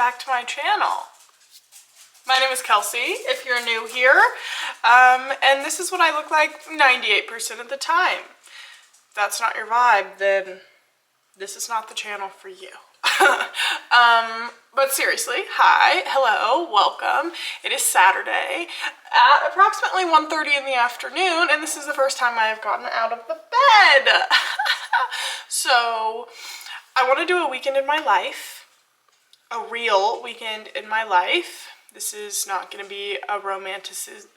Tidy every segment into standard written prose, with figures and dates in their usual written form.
back to my channel. My name is Kelsi, if you're new here, and this is what I look like 98% of the time. If that's not your vibe, then this is not the channel for you. But seriously, hi, hello, welcome. It is Saturday at approximately 1:30 in the afternoon, and this is the first time I have gotten out of the bed. So I want to do a weekend in my life, a real weekend in my life. This is not going to be a romanticized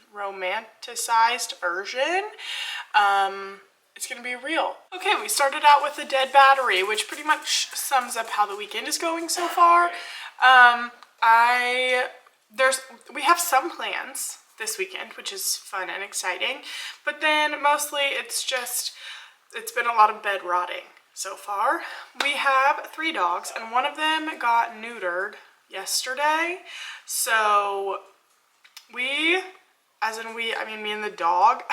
version. It's going to be real. Okay, we started out with the dead battery, which pretty much sums up how the weekend is going so far. We have some plans this weekend, which is fun and exciting, but then mostly it's been a lot of bed rotting so far. We have 3 dogs, and one of them got neutered yesterday, so me and the dog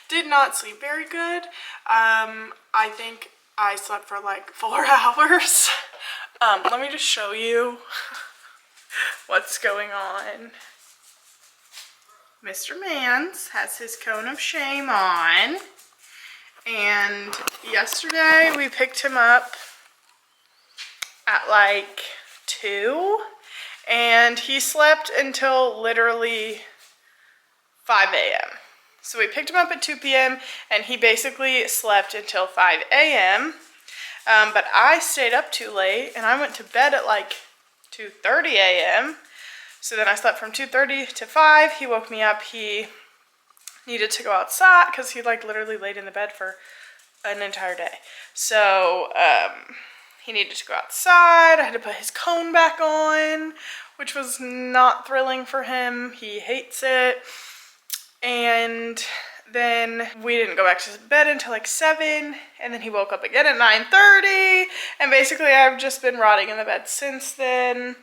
did not sleep very good. I think I slept for like 4 hours. Let me just show you what's going on. Mr. Mans has his cone of shame on, and yesterday we picked him up at like 2, and he slept until literally 5 a.m. So we picked him up at 2 p.m. and he basically slept until 5 a.m. But I stayed up too late and I went to bed at like 2:30 a.m. So then I slept from 2:30 to 5. He woke me up. He needed to go outside because he like literally laid in the bed for an entire day. So he needed to go outside. I had to put his cone back on, which was not thrilling for him. He hates it. And then we didn't go back to bed until like 7, and then he woke up again at 9:30, and basically I've just been rotting in the bed since then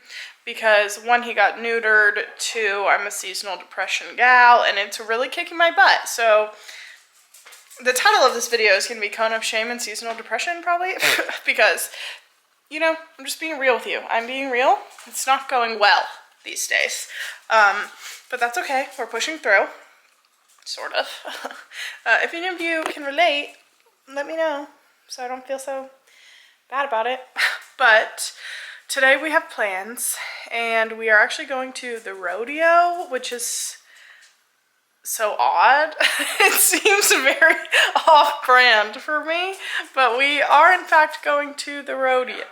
because 1, he got neutered, 2, I'm a seasonal depression gal, and it's really kicking my butt. So the title of this video is going to be Cone of Shame and Seasonal Depression, probably, because, you know, I'm just being real with you. I'm being real. It's not going well these days, but that's okay. We're pushing through. Sort of. If any of you can relate, let me know so I don't feel so bad about it. But today we have plans, and we are actually going to the rodeo, which is so odd. It seems very off-brand for me, but we are in fact going to the rodeo.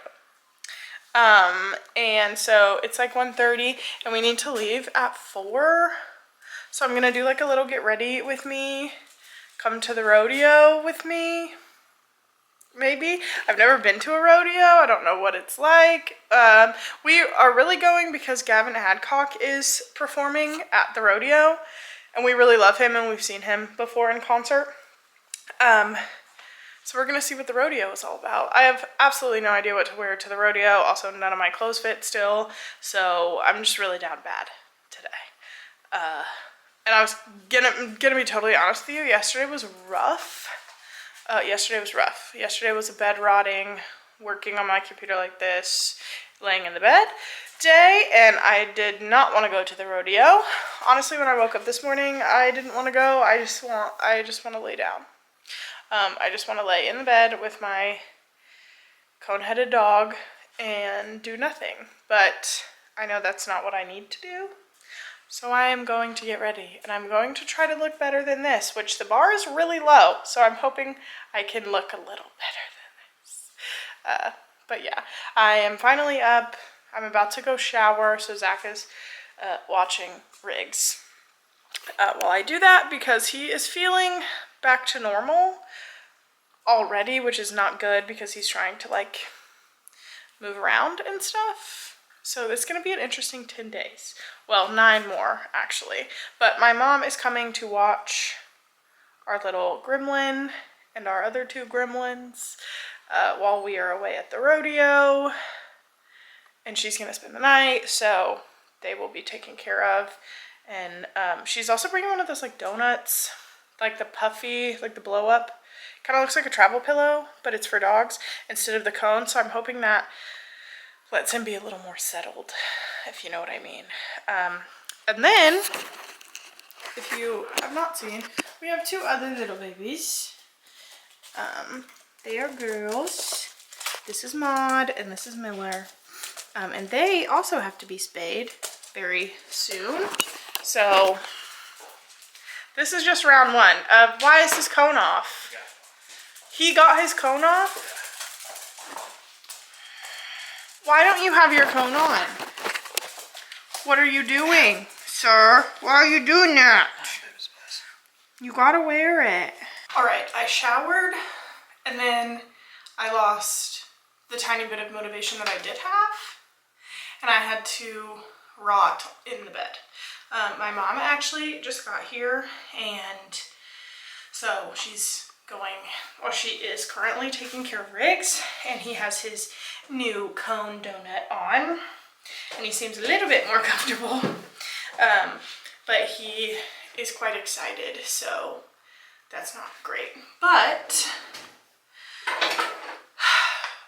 And so it's like 1:30 and we need to leave at 4. So I'm gonna do like a little get ready with me, come to the rodeo with me, maybe. I've never been to a rodeo, I don't know what it's like. We are really going because Gavin Adcock is performing at the rodeo, and we really love him and we've seen him before in concert. So we're gonna see what the rodeo is all about. I have absolutely no idea what to wear to the rodeo. Also, none of my clothes fit still, so I'm just really down bad today. And I was gonna be totally honest with you, yesterday was rough. Yesterday was a bed rotting, working on my computer like this, laying in the bed day, and I did not want to go to the rodeo. Honestly, when I woke up this morning, I didn't want to go. I just want to lay down. I just want to lay in the bed with my cone-headed dog and do nothing. But I know that's not what I need to do. So I am going to get ready, and I'm going to try to look better than this, which the bar is really low, so I'm hoping I can look a little better than this. But yeah, I am finally up. I'm about to go shower, so Zach is watching Riggs while I do that, because he is feeling back to normal already, which is not good because he's trying to like move around and stuff. So it's going to be an interesting 10 days. Well, 9 more, actually. But my mom is coming to watch our little gremlin and our other 2 gremlins while we are away at the rodeo. And she's going to spend the night, so they will be taken care of. And she's also bringing one of those like donuts, like the puffy, like the blow up. Kind of looks like a travel pillow, but it's for dogs instead of the cone. So I'm hoping that lets him be a little more settled, if you know what I mean. And then, if you have not seen, we have two other little babies. They are girls. This is Maud and this is Miller. And they also have to be spayed very soon. So this is just round one of why is his cone off? He got his cone off? Why don't you have your cone on? What are you doing, sir? Why are you doing that? You gotta wear it. All right, I showered and then I lost the tiny bit of motivation that I did have, and I had to rot in the bed. My mom actually just got here, and so she's going, or she is currently taking care of Riggs, and he has his new cone donut on, and he seems a little bit more comfortable, but he is quite excited, so that's not great. But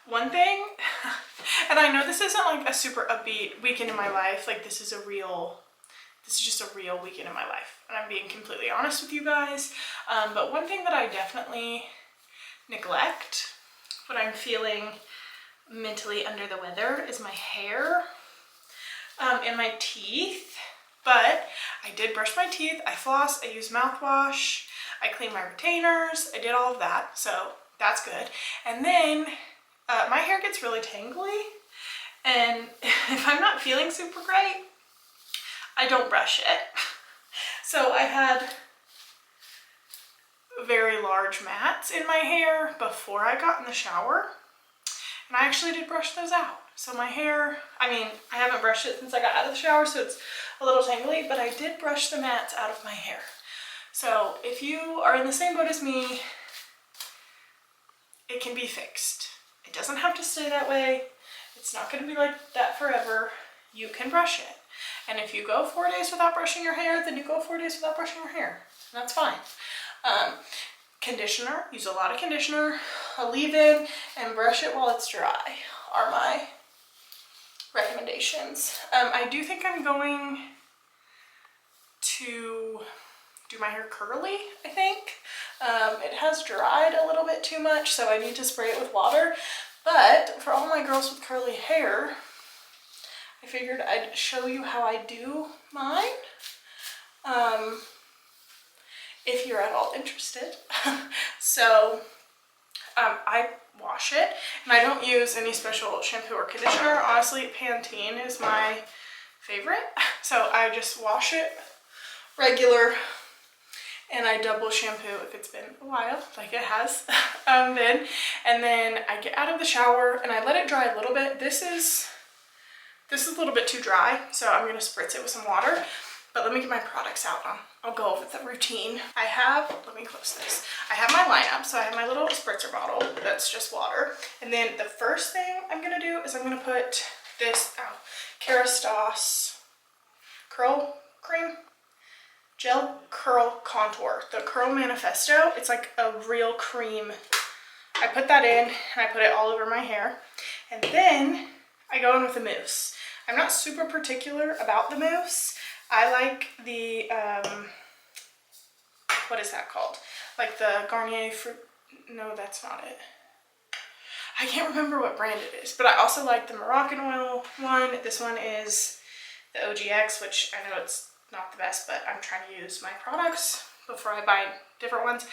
one thing, and I know this isn't like a super upbeat weekend in my life, like this is just a real weekend in my life, and I'm being completely honest with you guys, but one thing that I definitely neglect when I'm feeling mentally under the weather is my hair and my teeth. But I did brush my teeth, I flossed, I used mouthwash, I cleaned my retainers, I did all of that, so that's good. And then my hair gets really tangly, and if I'm not feeling super great, I don't brush it. So I had very large mats in my hair before I got in the shower, and I actually did brush those out. So my hair, I mean, I haven't brushed it since I got out of the shower, so it's a little tangly, but I did brush the mats out of my hair. So if you are in the same boat as me, it can be fixed. It doesn't have to stay that way. It's not going to be like that forever. You can brush it. And if you go 4 days without brushing your hair, then you go 4 days without brushing your hair. That's fine. Conditioner, use a lot of conditioner, a leave-in, and brush it while it's dry are my recommendations. I do think I'm going to do my hair curly, I think. It has dried a little bit too much, so I need to spray it with water. But for all my girls with curly hair, I figured I'd show you how I do mine. If you're at all interested. So I wash it, and I don't use any special shampoo or conditioner. Honestly, Pantene is my favorite. So I just wash it regular, and I double shampoo if it's been a while, like it has been. And then I get out of the shower and I let it dry a little bit. This is a little bit too dry, so I'm gonna spritz it with some water. But let me get my products out. I'll go over the routine. Let me close this. I have my lineup, so I have my little spritzer bottle that's just water. And then the first thing I'm gonna do is I'm gonna put this Kerastase curl cream, gel curl contour, the Curl Manifesto. It's like a real cream. I put that in and I put it all over my hair. And then I go in with a mousse. I'm not super particular about the mousse. I like the, what is that called? Like the Garnier Fruit, no, that's not it. I can't remember what brand it is, but I also like the Moroccan oil one. This one is the OGX, which I know it's not the best, but I'm trying to use my products before I buy different ones.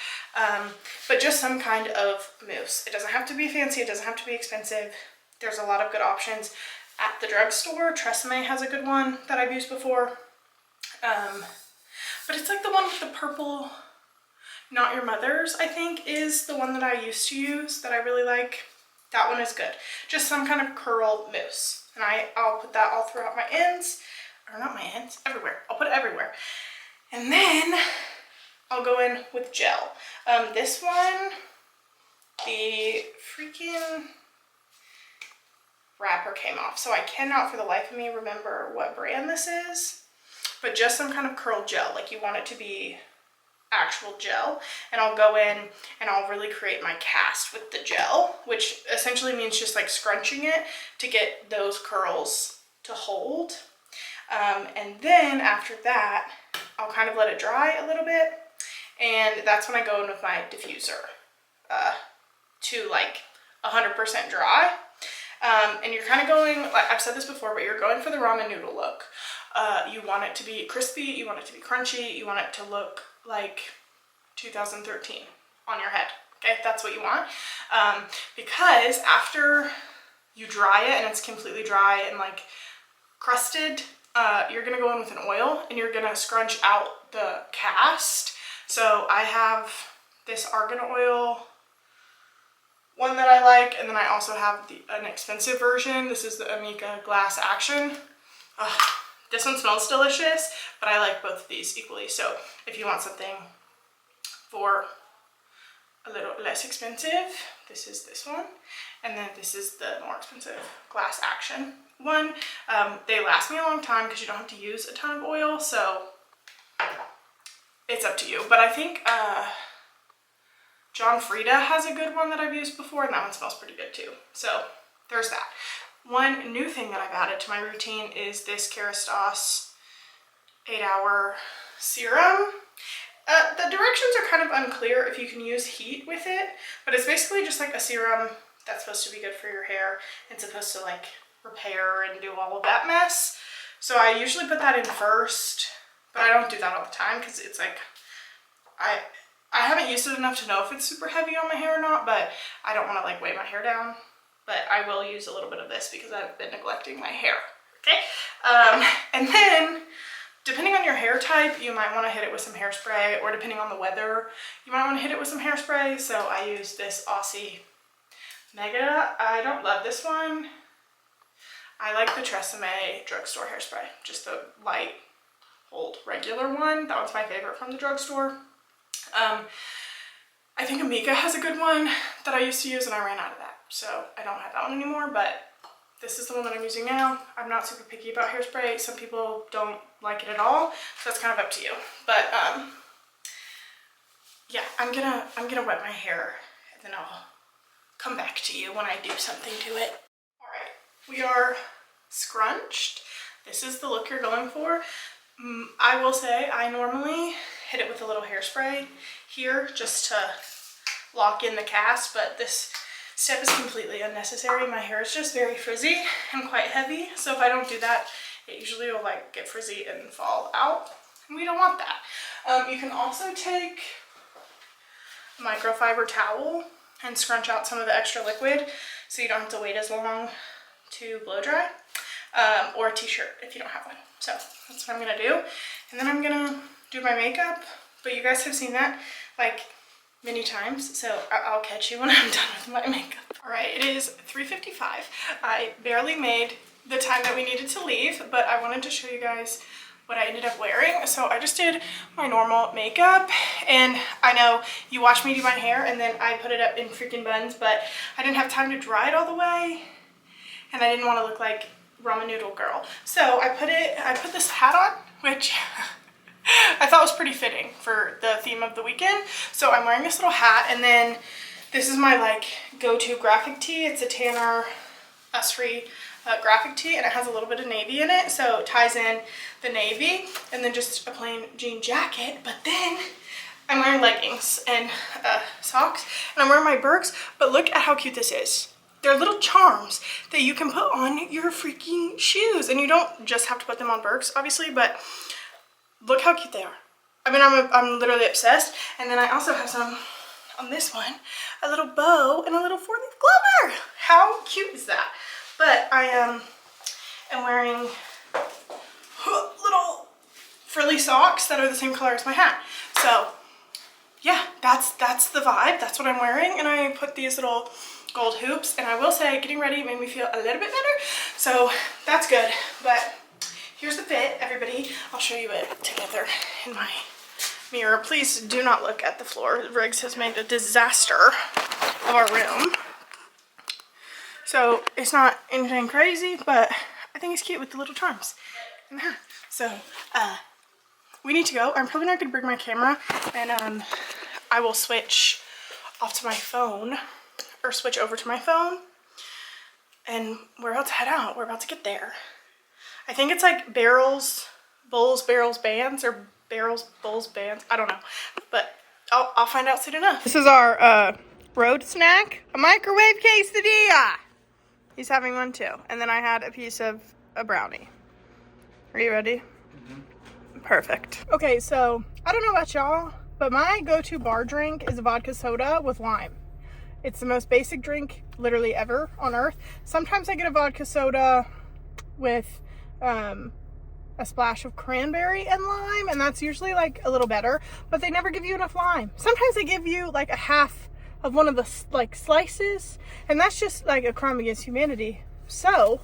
But just some kind of mousse. It doesn't have to be fancy, it doesn't have to be expensive. There's a lot of good options at the drugstore. Tresemme has a good one that I've used before. But it's like the one with the purple, Not Your Mother's, I think, is the one that I used to use that I really like. That one is good. Just some kind of curl mousse. And I'll put that all throughout my ends, or not my ends, everywhere. I'll put it everywhere. And then I'll go in with gel. This one, the freaking wrapper came off, so I cannot for the life of me remember what brand this is, but just some kind of curl gel. Like, you want it to be actual gel, and I'll go in and I'll really create my cast with the gel, which essentially means just like scrunching it to get those curls to hold. And then after that, I'll kind of let it dry a little bit, and that's when I go in with my diffuser to like 100% dry. And you're kind of going, like I've said this before, but you're going for the ramen noodle look. You want it to be crispy, you want it to be crunchy, you want it to look like 2013 on your head. Okay, that's what you want. Because after you dry it and it's completely dry and like crusted, you're gonna go in with an oil and you're gonna scrunch out the cast. So I have this argan oil one that I like, and then I also have an expensive version. This is the Amika Glass Action. This one smells delicious, but I like both of these equally. So if you want something for a little less expensive, this is this one, and then this is the more expensive Glass Action one. They last me a long time because you don't have to use a ton of oil, so it's up to you. But I think John Frieda has a good one that I've used before, and that one smells pretty good too. So there's that. One new thing that I've added to my routine is this Kerastase 8-hour serum. The directions are kind of unclear if you can use heat with it, but it's basically just like a serum that's supposed to be good for your hair and supposed to like repair and do all of that mess. So I usually put that in first, but I don't do that all the time because it's like, I haven't used it enough to know if it's super heavy on my hair or not, but I don't want to like weigh my hair down. But I will use a little bit of this because I've been neglecting my hair. Okay, and then depending on your hair type, you might want to hit it with some hairspray, or depending on the weather, you might want to hit it with some hairspray. So I use this Aussie Mega. I don't love this one. I like the Tresemme drugstore hairspray, just the light hold regular one. That one's my favorite from the drugstore. I think Amika has a good one that I used to use, and I ran out of that, so I don't have that one anymore, but this is the one that I'm using now. I'm not super picky about hairspray. Some people don't like it at all, so it's kind of up to you. But yeah, I'm gonna wet my hair, and then I'll come back to you when I do something to it. All right, we are scrunched. This is the look you're going for. I will say I normally hit it with a little hairspray here just to lock in the cast, but this step is completely unnecessary. My hair is just very frizzy and quite heavy, so if I don't do that, it usually will like get frizzy and fall out, and we don't want that. You can also take a microfiber towel and scrunch out some of the extra liquid so you don't have to wait as long to blow dry, or a t-shirt if you don't have one. So that's what I'm gonna do, and then I'm gonna do my makeup, but you guys have seen that like many times, so I'll catch you when I'm done with my makeup. All right, it is 3:55. I barely made the time that we needed to leave, but I wanted to show you guys what I ended up wearing. So I just did my normal makeup, and I know you watched me do my hair and then I put it up in freaking buns, but I didn't have time to dry it all the way, and I didn't want to look like ramen noodle girl. So I put this hat on, which I thought was pretty fitting for the theme of the weekend. So I'm wearing this little hat, and then this is my like go-to graphic tee. It's a Tanner Usry graphic tee, and it has a little bit of navy in it, so it ties in the navy, and then just a plain jean jacket. But then I'm wearing leggings and socks, and I'm wearing my Birks, but look at how cute this is. They're little charms that you can put on your freaking shoes, and you don't just have to put them on Birks, obviously, but look how cute they are. I mean, I'm literally obsessed. And then I also have some on this one, a little bow and a little 4-leaf clover. How cute is that? But I am wearing little frilly socks that are the same color as my hat. So yeah, that's the vibe. That's what I'm wearing. And I put these little gold hoops, and I will say getting ready made me feel a little bit better. So that's good. But here's the fit, everybody. I'll show you it together in my mirror. Please do not look at the floor. Riggs has made a disaster of our room. So it's not anything crazy, but I think it's cute with the little charms in the hat. So we need to go. I'm probably not gonna bring my camera, and I will switch off to my phone, or switch over to my phone, and we're about to head out. We're about to get there. I think it's like barrels, bowls, barrels, bands, or barrels, bowls, bands. I don't know, but I'll find out soon enough. This is our road snack, a microwave quesadilla. He's having one too. And then I had a piece of a brownie. Are you ready? Mm-hmm. Perfect. Okay, so I don't know about y'all, but my go-to bar drink is a vodka soda with lime. It's the most basic drink literally ever on earth. Sometimes I get a vodka soda with a splash of cranberry and lime, and that's usually like a little better, but they never give you enough lime. Sometimes they give you like a half of one of the like slices, and that's just like a crime against humanity. So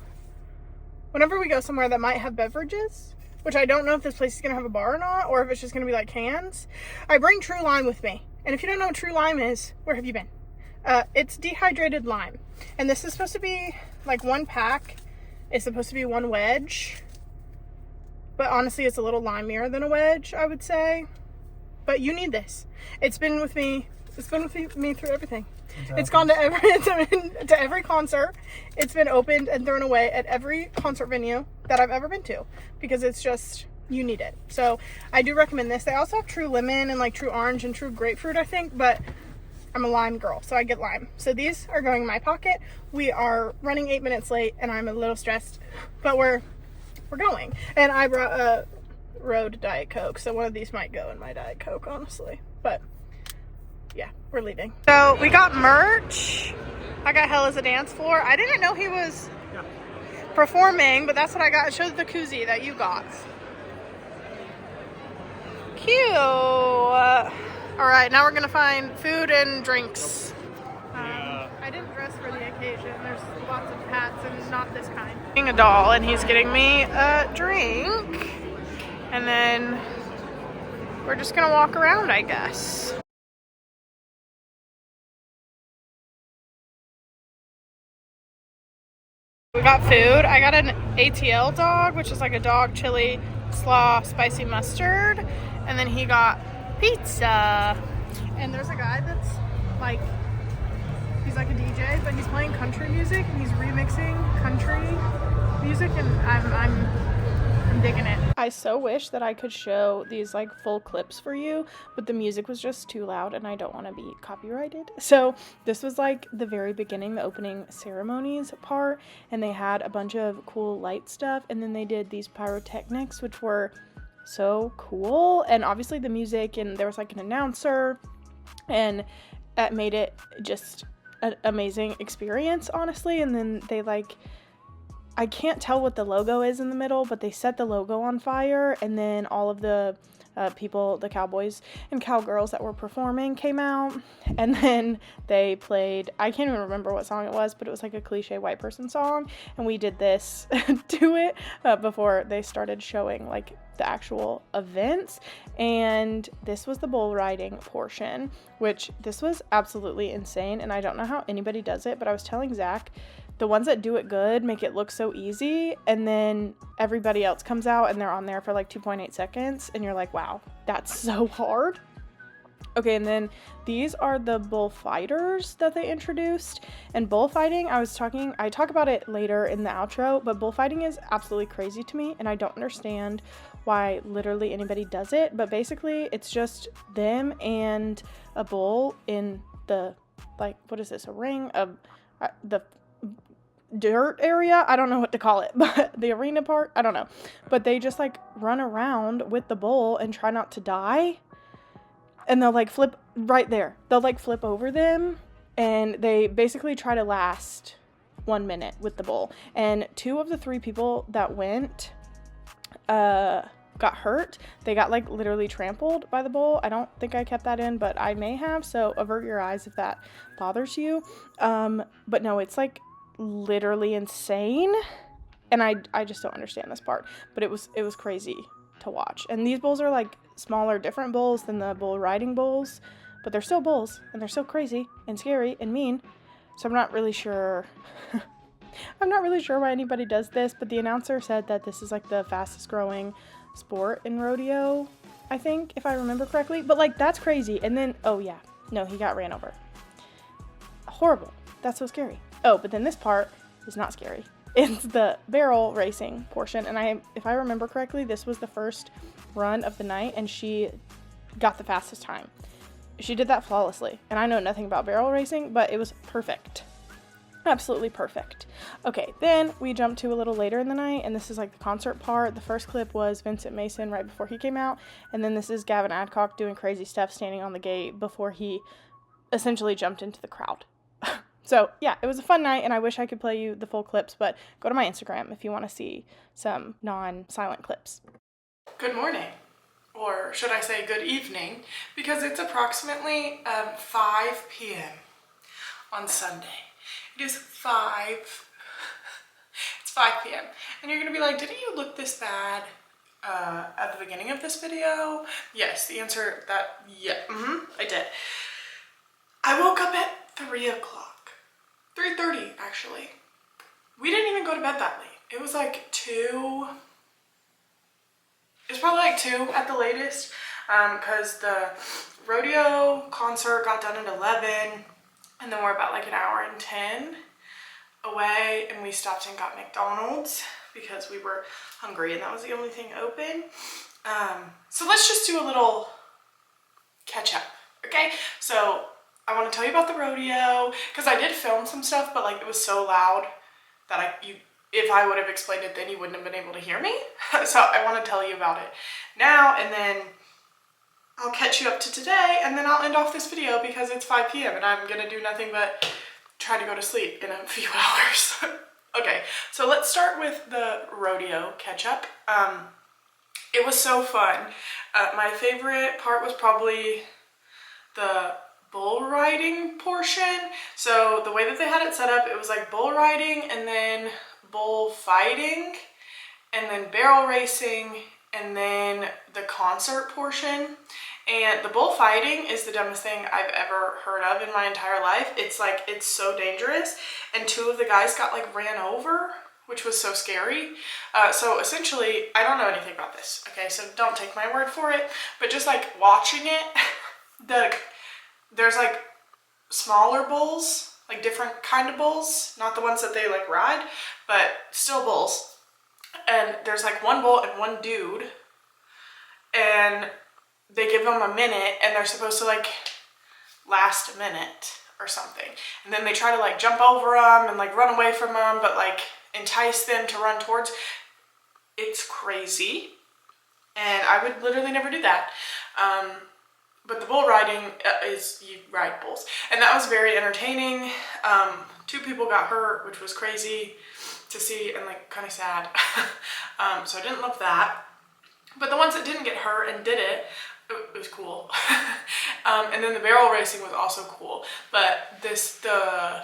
whenever we go somewhere that might have beverages, which I don't know if this place is gonna have a bar or not, or if it's just gonna be like cans, I bring true lime with me. And if you don't know what true lime is, where have you been? It's dehydrated lime, and this is supposed to be like 1 pack. It's supposed to be 1 wedge, but honestly it's a little limier than a wedge, I would say. But you need this. It's been with me through everything. It's gone to every concert. It's been opened and thrown away at every concert venue that I've ever been to, because it's just, you need it. So I do recommend this. They also have true lemon and like true orange and true grapefruit, I think, but I'm a lime girl, so I get lime. So these are going in my pocket. We are running 8 minutes late, and I'm a little stressed, but we're going. And I brought a Rode Diet Coke, so one of these might go in my Diet Coke, honestly. But yeah, we're leaving. So we got merch. I got Hell as a Dance Floor. I didn't know he was performing, but that's what I got. It shows the koozie that you got. Cute. All right, now we're gonna find food and drinks. I didn't dress for the occasion. There's lots of hats and not this kind. Being a doll, and he's getting me a drink. And then we're just gonna walk around, I guess. We got food. I got an ATL dog, which is like a dog chili slaw spicy mustard. And then he got pizza. And there's a guy that's like, he's like a DJ, but he's playing country music and he's remixing country music, and I'm digging it. I so wish that I could show these like full clips for you, but the music was just too loud and I don't want to be copyrighted. So this was like the very beginning, the opening ceremonies part, and they had a bunch of cool light stuff, and then they did these pyrotechnics, which were so cool. And obviously the music, and there was like an announcer, and that made it just an amazing experience, honestly. And then they like, I can't tell what the logo is in the middle, but they set the logo on fire, and then all of the people, the cowboys and cowgirls that were performing came out, and then they played, I can't even remember what song it was, but it was like a cliche white person song, and we did this to it before they started showing like the actual events. And this was the bull riding portion, which this was absolutely insane, and I don't know how anybody does it, but I was telling Zach, the ones that do it good make it look so easy, and then everybody else comes out and they're on there for like 2.8 seconds, and you're like, wow, that's so hard. Okay, and then these are the bullfighters that they introduced. And bullfighting, I talk about it later in the outro, but bullfighting is absolutely crazy to me, and I don't understand why literally anybody does it. But basically, it's just them and a bull in the, like, what is this, a ring of the dirt area? I don't know what to call it, but the arena part, I don't know. But they just like run around with the bull and try not to die. And they'll like flip right there. They'll like flip over them, and they basically try to last 1 minute with the bull. And 2 of the 3 people that went got hurt. They got like literally trampled by the bull. I don't think I kept that in, but I may have, so avert your eyes if that bothers you. But no, it's like literally insane, and I just don't understand this part, but it was crazy to watch. And these bulls are like smaller, different bulls than the bull riding bulls, but they're still bulls, and they're still crazy and scary and mean. So I'm not really sure why anybody does this, but the announcer said that this is like the fastest growing sport in rodeo, I think, if I remember correctly. But like, that's crazy. And then, oh yeah, no, he got ran over. Horrible. That's so scary. Oh, but then this part is not scary. It's the barrel racing portion. And if I remember correctly, this was the first run of the night, and she got the fastest time. She did that flawlessly. And I know nothing about barrel racing, but it was perfect. Absolutely perfect. Okay, then we jumped to a little later in the night, and this is like the concert part. The first clip was Vincent Mason right before he came out, and then this is Gavin Adcock doing crazy stuff standing on the gate before he essentially jumped into the crowd. So yeah, it was a fun night, and I wish I could play you the full clips, but go to my Instagram if you want to see some non-silent clips. Good morning, or should I say good evening, because it's approximately 5 p.m. on Sunday. It is 5. It's 5 p.m. And you're gonna be like, didn't you look this bad at the beginning of this video? Yes, the answer I did. I woke up at 3 o'clock. 3:30 actually. We didn't even go to bed that late. It was like 2. It was probably like 2 at the latest, because the rodeo concert got done at 11. And then we're about like an hour and 10 away, and we stopped and got McDonald's because we were hungry and that was the only thing open. So let's just do a little catch up, okay? So I want to tell you about the rodeo, because I did film some stuff, but like it was so loud that if I would have explained it then you wouldn't have been able to hear me. So I want to tell you about it now, and then I'll catch you up to today, and then I'll end off this video because it's 5 p.m. and I'm gonna do nothing but try to go to sleep in a few hours. Okay, so let's start with the rodeo catch up. It was so fun. My favorite part was probably the bull riding portion. So the way that they had it set up, it was like bull riding and then bull fighting and then barrel racing and then the concert portion. And the bullfighting is the dumbest thing I've ever heard of in my entire life. It's like, it's so dangerous. And 2 of the guys got like ran over, which was so scary. So essentially, I don't know anything about this, okay? So don't take my word for it. But just like watching it, there's like smaller bulls, like different kind of bulls, not the ones that they like ride, but still bulls. And there's like 1 bull and 1 dude, and they give them a minute, and they're supposed to like last a minute or something. And then they try to like jump over them and like run away from them, but like entice them to run towards. It's crazy. And I would literally never do that. But the bull riding is you ride bulls. And that was very entertaining. 2 people got hurt, which was crazy to see and like kind of sad. So I didn't love that. But the ones that didn't get hurt and did it, it was cool. And then the barrel racing was also cool. But the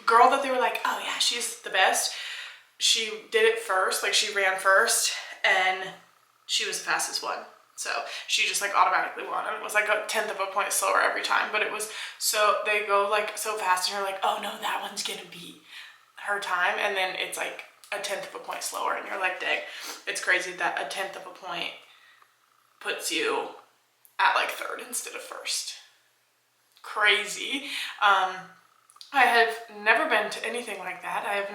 girl that they were like, oh yeah, she's the best, she did it first, like she ran first, and she was the fastest one. So she just like automatically won. And it was like 1/10 of a point slower every time. But it was so, they go like so fast, and you're like, oh no, that one's gonna beat her time. And then it's like 1/10 of a point slower, and you're like, dang, it's crazy that 1/10 of a point puts you at like 3rd instead of 1st. Crazy. I have never been to anything like that. I have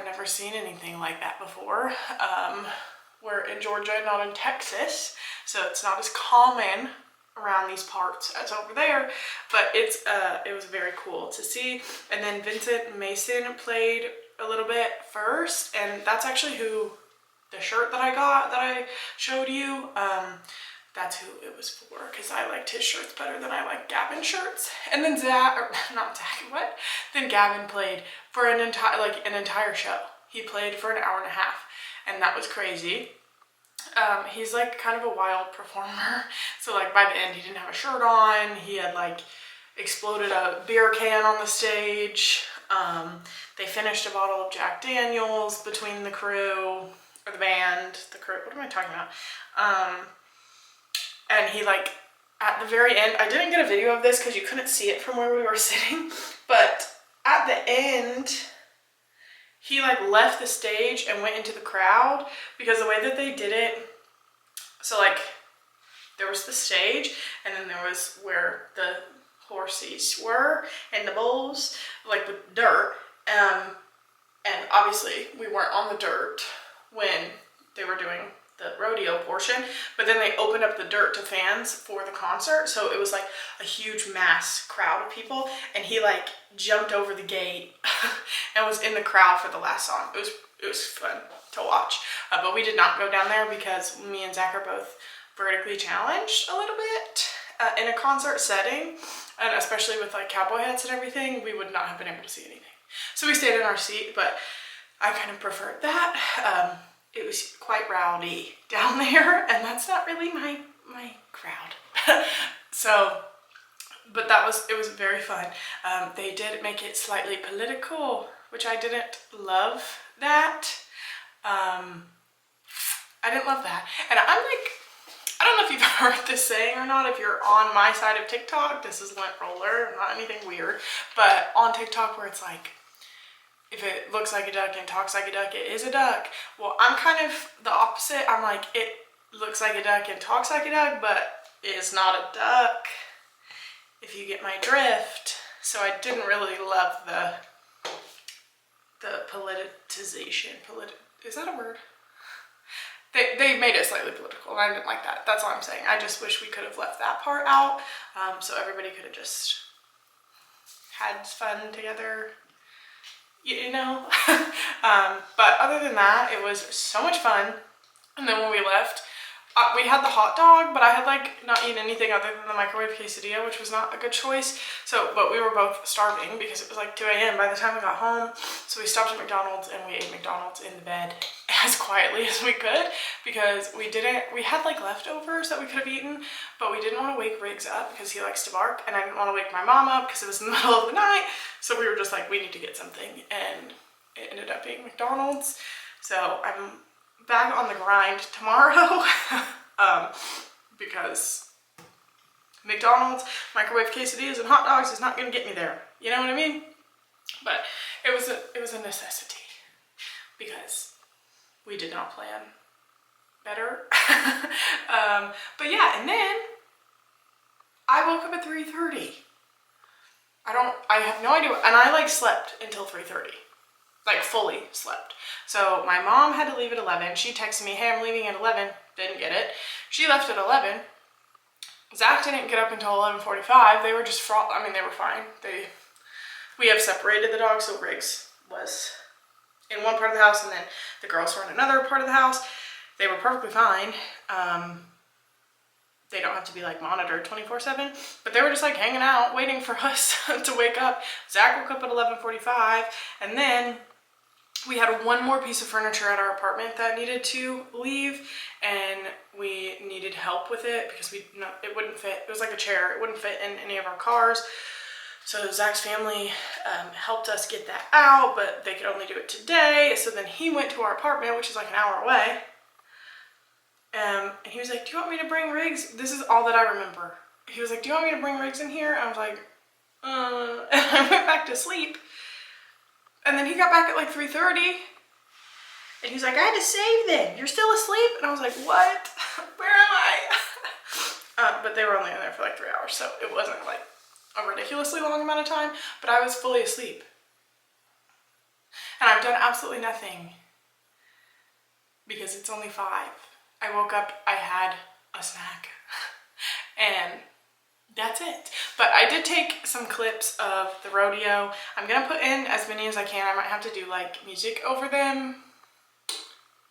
never seen anything like that before. We're in Georgia, not in Texas, so it's not as common around these parts as over there, but it was very cool to see. And then Vincent Mason played a little bit first, and that's actually who the shirt that I got that I showed you, that's who it was for, because I liked his shirts better than I like Gavin's shirts. And then Then Gavin played for an entire show. He played for an hour and a half, and that was crazy. He's like kind of a wild performer. So like by the end, he didn't have a shirt on. He had like exploded a beer can on the stage. They finished a bottle of Jack Daniels between the crew, or the band, the crew, what am I talking about? And he like, at the very end, I didn't get a video of this because you couldn't see it from where we were sitting, but at the end, he like left the stage and went into the crowd, because the way that they did it, So like there was the stage, and then there was where the horses were and the bulls, like with dirt. And obviously we weren't on the dirt when they were doing the rodeo portion, but then they opened up the dirt to fans for the concert. So it was like a huge mass crowd of people, and he like jumped over the gate and was in the crowd for the last song. It was fun to watch, but we did not go down there because me and Zach are both vertically challenged a little bit in a concert setting, and especially with like cowboy hats and everything, we would not have been able to see anything. So we stayed in our seat, but I kind of preferred that. It was quite rowdy down there, and that's not really my crowd. So, but it was very fun. They did make it slightly political, which I didn't love that. I didn't love that. And I'm like, I don't know if you've heard this saying or not, if you're on my side of TikTok, this is lint roller, not anything weird, but on TikTok where it's like, if it looks like a duck and talks like a duck, it is a duck. Well, I'm kind of the opposite. I'm like, it looks like a duck and talks like a duck, but it is not a duck, if you get my drift. So I didn't really love the politicization. Is that a word? They made it slightly political, and I didn't like that. That's all I'm saying. I just wish we could have left that part out, so everybody could have just had fun together, you know. But other than that, it was so much fun. And then when we left, we had the hot dog, but I had like not eaten anything other than the microwave quesadilla, which was not a good choice. So, but we were both starving because it was like 2 a.m. by the time we got home. So we stopped at McDonald's and we ate McDonald's in the bed as quietly as we could, because we had like leftovers that we could have eaten, but we didn't want to wake Riggs up because he likes to bark, and I didn't want to wake my mom up because it was in the middle of the night. So we were just like, we need to get something, and it ended up being McDonald's. So I'm back on the grind tomorrow because McDonald's, microwave quesadillas, and hot dogs is not going to get me there. You know what I mean? But it was a necessity because we did not plan better. But yeah, and then I woke up at 3:30. I have no idea, and I like slept until 3:30. Like fully slept. So my mom had to leave at 11. She texted me, hey, I'm leaving at 11. Didn't get it. She left at 11. Zach didn't get up until 11:45. They were just they were fine. We have separated the dogs, so Riggs was in one part of the house and then the girls were in another part of the house. They were perfectly fine. They don't have to be like monitored 24/7, but they were just like hanging out, waiting for us to wake up. Zach woke up at 11:45, and then we had one more piece of furniture at our apartment that needed to leave, and we needed help with it because it wouldn't fit. It was like a chair. It wouldn't fit in any of our cars. So Zach's family helped us get that out, but they could only do it today. So then he went to our apartment, which is like an hour away. And he was like, do you want me to bring Riggs? This is all that I remember. He was like, do you want me to bring Riggs in here? I was like, and I went back to sleep. And then he got back at like 3:30. And he's like, I had to save them. You're still asleep? And I was like, what? Where am I? But they were only in there for like 3 hours, so it wasn't like a ridiculously long amount of time, but I was fully asleep. And I've done absolutely nothing because it's only 5. I woke up, I had a snack, and that's it. But I did take some clips of the rodeo. I'm gonna put in as many as I can. I might have to do like music over them.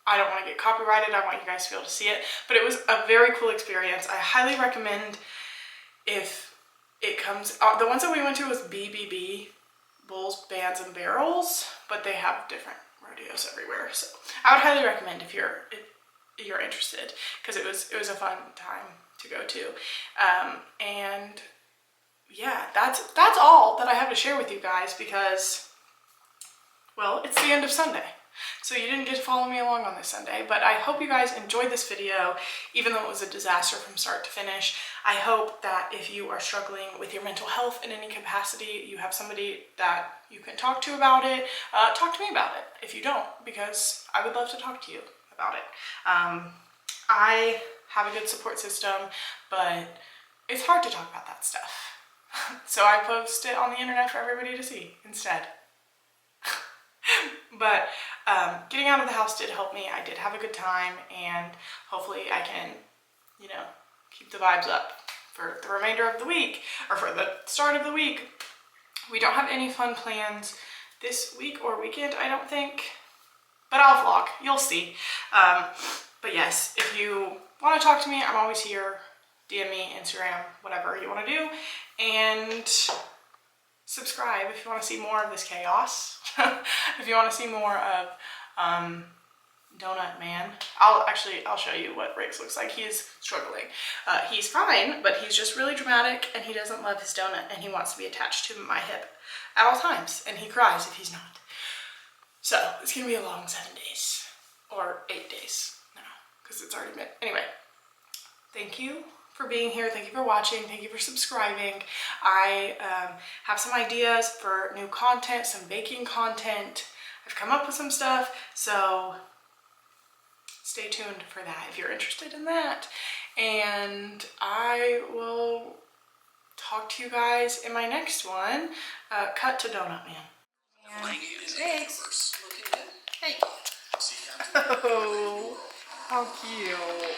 I don't want to get copyrighted. I want you guys to be able to see it. But it was a very cool experience. I highly recommend if it comes. The ones that we went to was BBB, Bulls, Bands, and Barrels, but they have different rodeos everywhere. So I would highly recommend if you're interested, because it was a fun time to go to. And yeah, that's all that I have to share with you guys, because, well, it's the end of Sunday. So you didn't get to follow me along on this Sunday, but I hope you guys enjoyed this video, even though it was a disaster from start to finish. I hope that if you are struggling with your mental health in any capacity, you have somebody that you can talk to about it. Talk to me about it if you don't, because I would love to talk to you about it. I have a good support system, but it's hard to talk about that stuff. So I post it on the internet for everybody to see instead. But getting out of the house did help me. I did have a good time, and hopefully I can, you know, keep the vibes up for the remainder of the week, or for the start of the week. We don't have any fun plans this week or weekend, I don't think, but I'll vlog, you'll see. But yes, if you want to talk to me, I'm always here. DM me, Instagram, whatever you want to do, and subscribe if you want to see more of this chaos. If you want to see more of Donut Man, I'll show you what Riggs looks like. He is struggling. He's fine, but he's just really dramatic, and he doesn't love his donut, and he wants to be attached to my hip at all times, and he cries if he's not. So it's gonna be a long 7 days, or 8 days now, because it's already been. Anyway, thank you for being here. Thank you for watching. Thank you for subscribing. I have some ideas for new content, some baking content. I've come up with some stuff, so stay tuned for that if you're interested in that. And I will talk to you guys in my next one. Cut to Donut Man. Thanks. Hey. Oh, how cute.